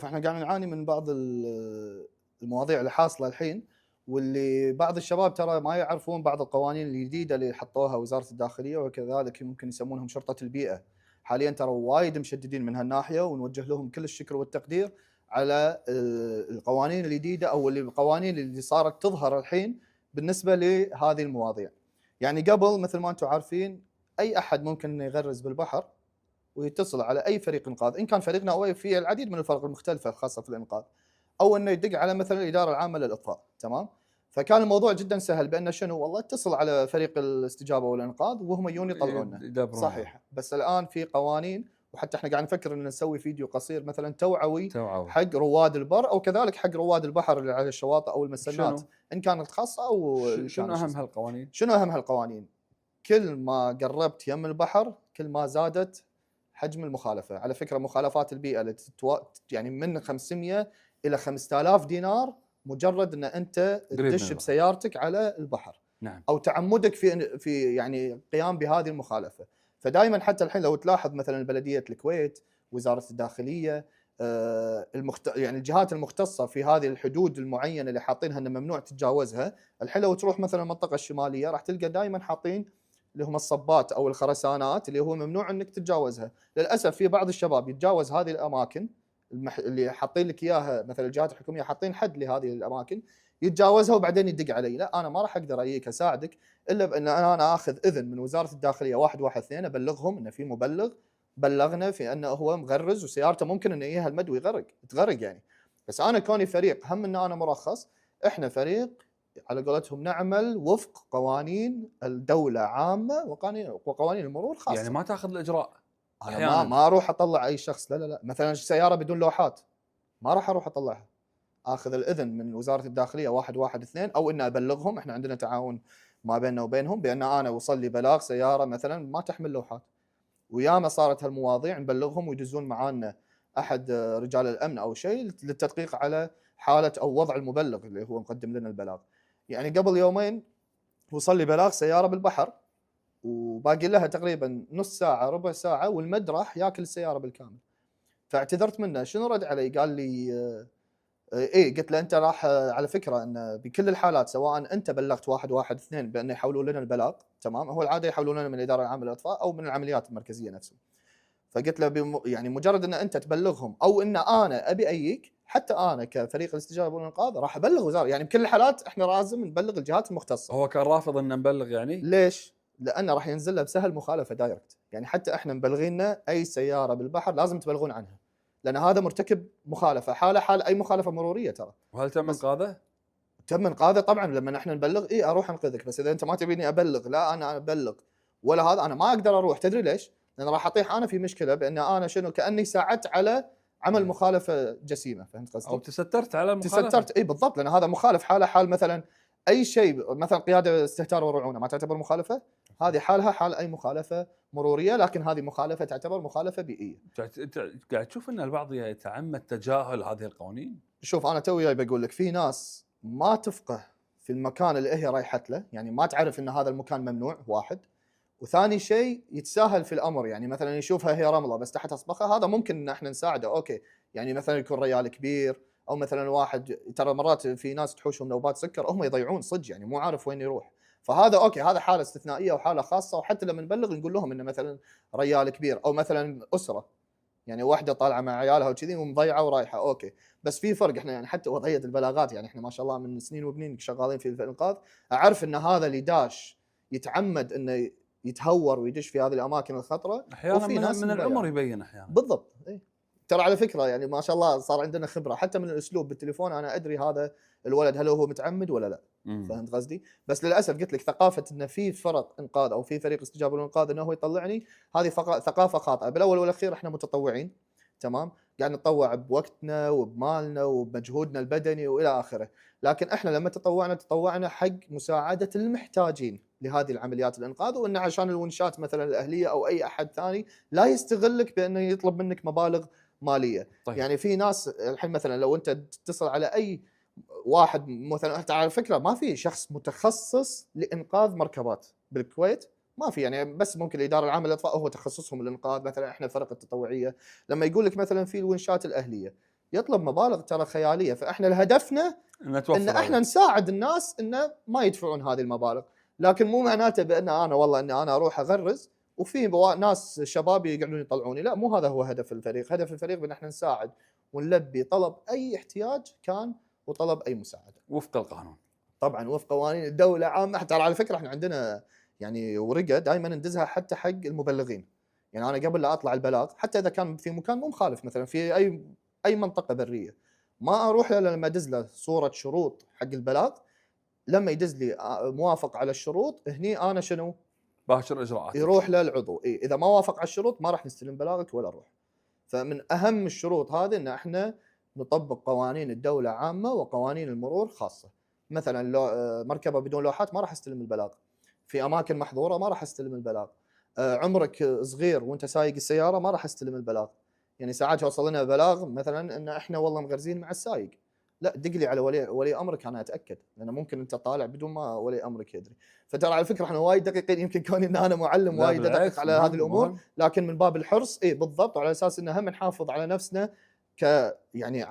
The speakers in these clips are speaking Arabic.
فاحنا قاعد نعاني من بعض المواضيع اللي حاصله الحين، واللي بعض الشباب ترى ما يعرفون بعض القوانين الجديده اللي حطوها وزاره الداخليه، وكذلك ممكن يسمونهم شرطه البيئه. حاليا ترى وايد مشددين من هالناحيه، ونوجه لهم كل الشكر والتقدير على القوانين الجديده او القوانين اللي صارت تظهر الحين بالنسبه لهذه المواضيع. يعني قبل مثل ما انتم عارفين اي احد ممكن انه يغرز بالبحر ويتصل على اي فريق انقاذ، ان كان فريقنا او في العديد من الفرق المختلفه الخاصه في الانقاذ، او انه يدق على مثلا الاداره العامه للاطفاء، تمام؟ فكان الموضوع جدا سهل، بانه شنو والله اتصل على فريق الاستجابه والانقاذ وهم يجون يطلعونا. يدبرونها. صحيح، بس الان في قوانين، وحتى احنا قاعد نفكر ان نسوي فيديو قصير مثلا توعوي حق رواد البر، او كذلك حق رواد البحر اللي على الشواطئ او المسنات، ان كانت خاصه او شنو اهم هالقوانين؟ شنو اهم هالقوانين؟ كل ما قربت يم البحر كل ما زادت حجم المخالفه. على فكره مخالفات البيئه اللي يعني من 500 الى 5000 دينار مجرد ان انت تدش بسيارتك على البحر. نعم. او تعمدك في يعني قيام بهذه المخالفه. فدائما حتى الحين لو تلاحظ مثلا بلديه الكويت، وزاره الداخليه، يعني الجهات المختصه في هذه الحدود المعينه اللي حاطينها انه ممنوع تتجاوزها. الحين لو تروح مثلا المنطقه الشماليه راح تلقى دائما حاطين اللي هم الصبات او الخرسانات اللي هو ممنوع انك تتجاوزها. للاسف في بعض الشباب يتجاوز هذه الاماكن اللي حاطين لك اياها، مثلا الجهات الحكوميه حاطين حد لهذه الاماكن، يتجاوزها وبعدين يدق علي. لا، انا ما راح اقدر اجيك اساعدك الا بان انا اخذ اذن من وزاره الداخليه 112، ابلغهم ان في مبلغ بلغنا في انه هو مغرز وسيارته ممكن انه يجيها المد ويغرق تغرق يعني. بس انا كوني فريق، هم ان انا مرخص، احنا فريق على قولتهم نعمل وفق قوانين الدولة عامة وقوانين المرور خاصة. يعني ما تاخذ الإجراء؟ أنا ما أروح أطلع أي شخص، لا، مثلا سيارة بدون لوحات ما راح أروح أطلعها، أخذ الإذن من وزارة الداخلية 112، أو إن أبلغهم. إحنا عندنا تعاون ما بيننا وبينهم، بأن أنا وصل لي بلاغ سيارة مثلا ما تحمل لوحات، وياما صارت هالمواضيع نبلغهم ويدزون معانا أحد رجال الأمن أو شيء للتدقيق على حالة أو وضع المبلغ اللي هو مقدم لنا البلاغ. يعني قبل يومين وصل لي بلاغ سيارة بالبحر وباقي لها تقريبا نص ساعة ربع ساعة والمد راح ياكل السيارة بالكامل. فاعتذرت منه، شنو رد علي؟ قال لي ايه. قلت له انت راح على فكرة ان بكل الحالات سواء انت بلغت 112 بانه يحولوا لنا البلاغ، تمام؟ هو العادة يحولوا لنا من الإدارة العامة للإطفاء او من العمليات المركزية نفسه. فقلت له يعني مجرد ان انت تبلغهم او ان انا ابي اجيك، حتى انا كفريق الاستجابه والانقاذ راح ابلغ وزاره. يعني بكل الحالات احنا لازم نبلغ الجهات المختصه. هو كان رافض ان نبلغ يعني؟ ليش؟ لانه راح ينزل له بسهل مخالفه دايركت. يعني حتى احنا مبلغيننا اي سياره بالبحر لازم تبلغون عنها، لان هذا مرتكب مخالفه، حال اي مخالفه مروريه ترى. وهل تم انقاذه؟ تم انقاذه طبعا. لما احنا نبلغ اروح انقذك، بس اذا انت ما تبيني ابلغ، لا انا ابلغ ولا هذا، انا ما اقدر اروح. تدري ليش؟ لان راح اطيح انا في مشكله، بان انا شنو كاني ساعدت على عمل مخالفه جسيمه. فهمت قصدي؟ او تسترت على المخالفه. تسترت، اي بالضبط، لان هذا مخالف. حال مثلا اي شيء، مثلا قياده استهتار ورعونه، ما تعتبر مخالفه؟ هذه حالها حال اي مخالفه مروريه، لكن هذه مخالفه تعتبر مخالفه بيئيه. انت قاعد تشوف ان البعض يتعمد تجاهل هذه القوانين؟ شوف انا توي جاي بقول لك، في ناس ما تفقه في المكان اللي هي رايحت له، يعني ما تعرف ان هذا المكان ممنوع، واحد. وثاني شيء يتساهل في الامر، يعني مثلا يشوفها هي رمله بس تحت اصبخها، هذا ممكن ان احنا نساعده، اوكي. يعني مثلا يكون ريال كبير، او مثلا واحد، ترى مرات في ناس تحوشهم نوبات سكر هم يضيعون صدق، يعني مو عارف وين يروح. فهذا اوكي، هذا حاله استثنائيه وحاله خاصه، وحتى لما نبلغ نقول لهم انه مثلا ريال كبير، او مثلا اسره، يعني واحده طالعه مع عيالها وكذي ومضيعه ورايحه، اوكي. بس في فرق، احنا يعني حتى وضعيه البلاغات، يعني احنا ما شاء الله من سنين وبنين شغالين في الانقاذ، اعرف ان هذا اللي داش يتعمد انه يتهور ويدش في هذه الاماكن الخطره، احيانا وفي ناس من العمر يبين احيانا. بالضبط، اي. ترى على فكره يعني ما شاء الله صار عندنا خبره حتى من الاسلوب بالتليفون، انا ادري هذا الولد هل هو متعمد ولا لا. فهمت قصدي؟ بس للاسف قلت لك ثقافه ان في فرق انقاذ او في فريق استجابه والانقاذ انه هو يطلعني، هذه ثقافه خاطئه. بالاول والاخير احنا متطوعين، تمام؟ قاعد نتطوع بوقتنا وبمالنا وبمجهودنا البدني والى اخره، لكن احنا لما تطوعنا حق مساعده المحتاجين لهذه العمليات الانقاذ، وان عشان الونشات مثلا الاهليه او اي احد ثاني لا يستغلك بانه يطلب منك مبالغ ماليه. طيب. يعني في ناس الحين مثلا لو انت تتصل على اي واحد، مثلا على فكره ما في شخص متخصص لانقاذ مركبات بالكويت، ما في. يعني بس ممكن الاداره العامه للاطفاء هو تخصصهم الانقاذ، مثلا احنا فرق التطوعيه. لما يقول لك مثلا في الونشات الاهليه، يطلب مبالغ ترى خياليه. فاحنا هدفنا ان توفر ان احنا عليه. نساعد الناس انه ما يدفعون هذه المبالغ، لكن مو معناته بان انا والله اني انا اروح اغرز وفي ناس شباب يقعدون يطلعوني. لا، مو هذا هو هدف الفريق. هدف الفريق بان احنا نساعد ونلبي طلب اي احتياج كان وطلب اي مساعده. وفق القانون. طبعا وفق قوانين الدوله عامه. ترى على فكره احنا عندنا يعني ورقه دائما ندزها حتى حق المبلغين. يعني انا قبل لا اطلع البلاغ، حتى اذا كان في مكان مو مخالف مثلا في اي منطقه بريه، ما اروح له لما ادز له صوره شروط حق البلاغ. لما يدز لي موافق على الشروط، هني انا شنو؟ باشر اجراءات. يروح للعضو. اذا ما وافق على الشروط ما راح نستلم بلاغك ولا نروح. فمن اهم الشروط هذه ان احنا نطبق قوانين الدوله عامه وقوانين المرور خاصه. مثلا لو مركبه بدون لوحات ما راح استلم البلاغ. في اماكن محظوره ما راح استلم البلاغ. عمرك صغير وانت سايق السياره ما راح استلم البلاغ. يعني ساعات يوصل لنا بلاغ مثلا ان احنا والله مغرزين مع السايق. لا، دق لي على ولي امرك انا اتاكد، لان ممكن انت طالع بدون ما ولي امرك يدري. فترى على فكره احنا وايد دقيقين، يمكن كوني ان انا معلم لا وايد ادقق بالعكس، على هذه مهم الامور، مهم. لكن من باب الحرص بالضبط، وعلى اساس ان هم نحافظ على نفسنا يعني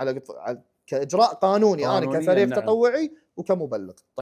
كاجراء قانوني انا قانونياً كفريق نعم. تطوعي وكمبلغ.